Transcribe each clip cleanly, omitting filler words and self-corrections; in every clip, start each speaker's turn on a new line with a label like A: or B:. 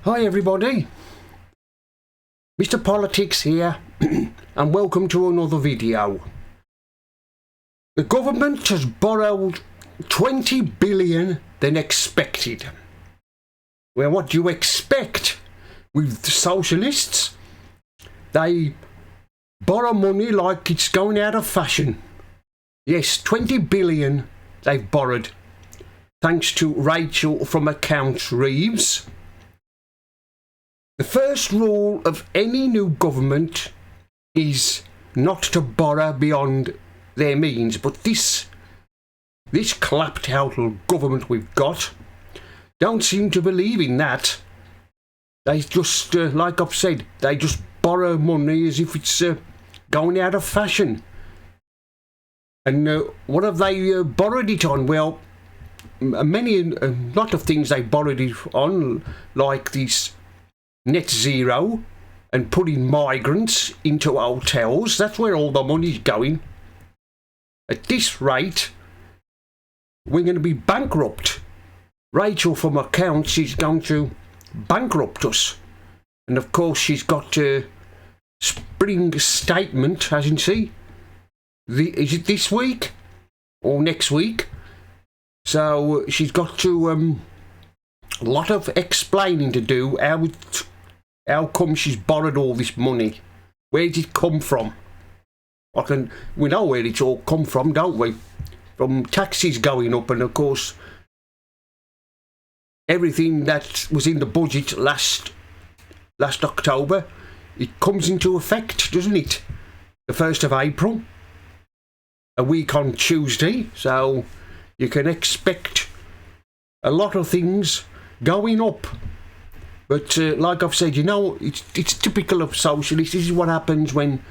A: Hi everybody, Mr. Politics here and welcome to another video. The government has borrowed 20 billion than expected. Well, what do you expect with the socialists? They borrow money like it's going out of fashion. Yes, 20 billion they've borrowed, thanks to Rachel from Accounts Reeves. The first rule of any new government is not to borrow beyond their means, but this clapped out government we've got don't seem to believe in that. They just, like I've said, they just borrow money as if it's going out of fashion. And what have they borrowed it on? Well, a lot of things they borrowed it on, like this net zero and putting migrants into hotels. That's where all the money's going. At this rate, we're going to be bankrupt. Rachel from Accounts is going to bankrupt us. And of course she's got a spring statement, hasn't she? Is it this week or next week? So she's got to a lot of explaining to do. How come she's borrowed all this money? Where did it come from? We know where it's all come from, don't we? From taxes going up, and of course everything that was in the budget last October, it comes into effect, doesn't it? The 1st of April, a week on Tuesday, so you can expect a lot of things going up. But like I've said, you know, it's typical of socialists. This is what happens when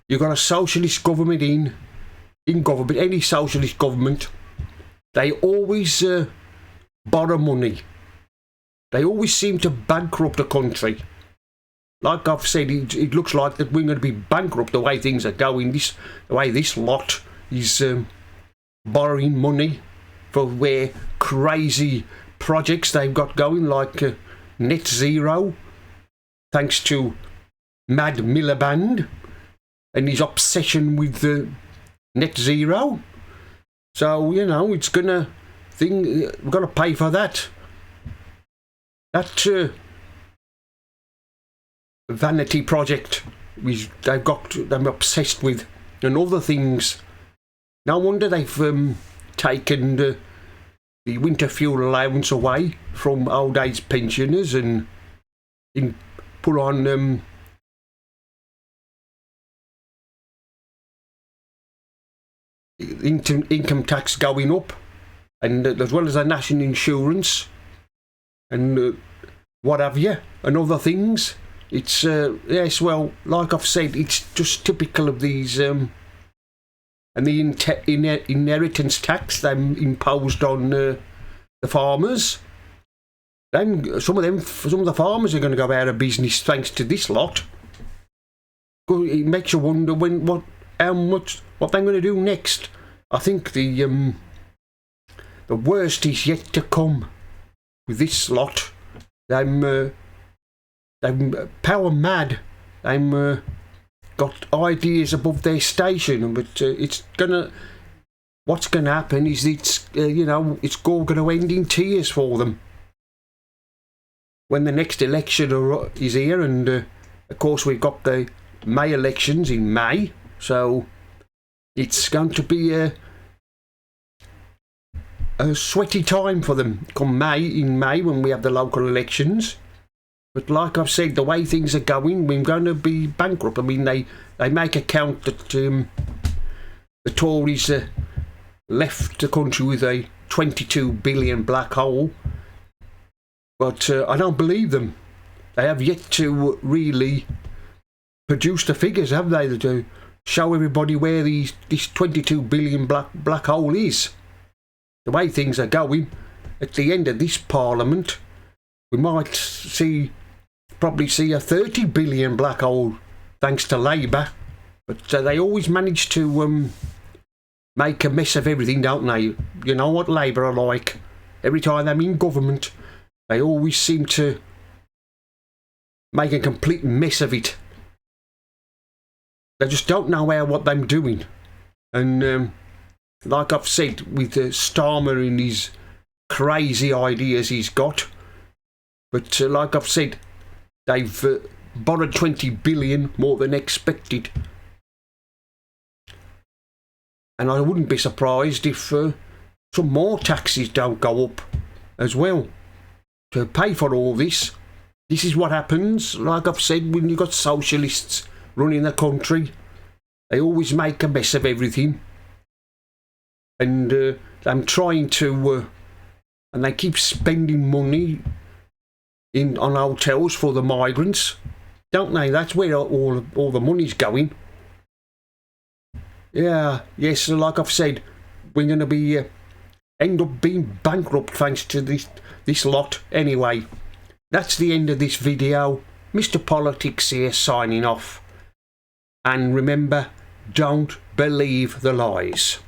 A: you've got a socialist government in government. Any socialist government, they always borrow money. They always seem to bankrupt a country. Like I've said, it looks like that we're going to be bankrupt the way things are going. The way this lot is borrowing money for their crazy projects they've got going, like net zero, thanks to Mad Miliband and his obsession with net zero. So, you know, it's gonna we've got to pay for that. That vanity project they're obsessed with, and other things. No wonder they've taken the winter fuel allowance away from old age pensioners and put on income tax going up, and as well as the national insurance and what have you, and other things. It's yes, well, like I've said, it's just typical of these and the inheritance tax they imposed on the farmers. Some of the farmers are going to go out of business thanks to this lot. It makes you wonder what they're going to do next. I think the worst is yet to come with this lot. They're power mad. They've got ideas above their station, but what's gonna happen is it's all gonna end in tears for them when the next election is here. And of course we've got the May elections in May, so it's going to be a sweaty time for them come in May when we have the local elections. But like I've said, the way things are going, we're going to be bankrupt. I mean, they make account that the Tories left the country with a 22 billion black hole. But I don't believe them. They have yet to really produce the figures, have they, to show everybody where this 22 billion black hole is. The way things are going, at the end of this parliament, we might probably see a 30 billion black hole thanks to Labour. But they always manage to make a mess of everything, don't they? You know what Labour are like. Every time they're in government, they always seem to make a complete mess of it. They just don't know what they're doing. And like I've said, with Starmer and his crazy ideas he's got, but like I've said, they've borrowed 20 billion more than expected. And I wouldn't be surprised if some more taxes don't go up as well to pay for all this. This is what happens, like I've said, when you've got socialists running the country. They always make a mess of everything. And I'm trying to... and they keep spending money on hotels for the migrants, don't they? That's where all the money's going. Yeah, yes, like I've said, we're going to be end up being bankrupt thanks to this lot. Anyway, that's the end of this video. Mr. Politics here signing off. And remember, don't believe the lies.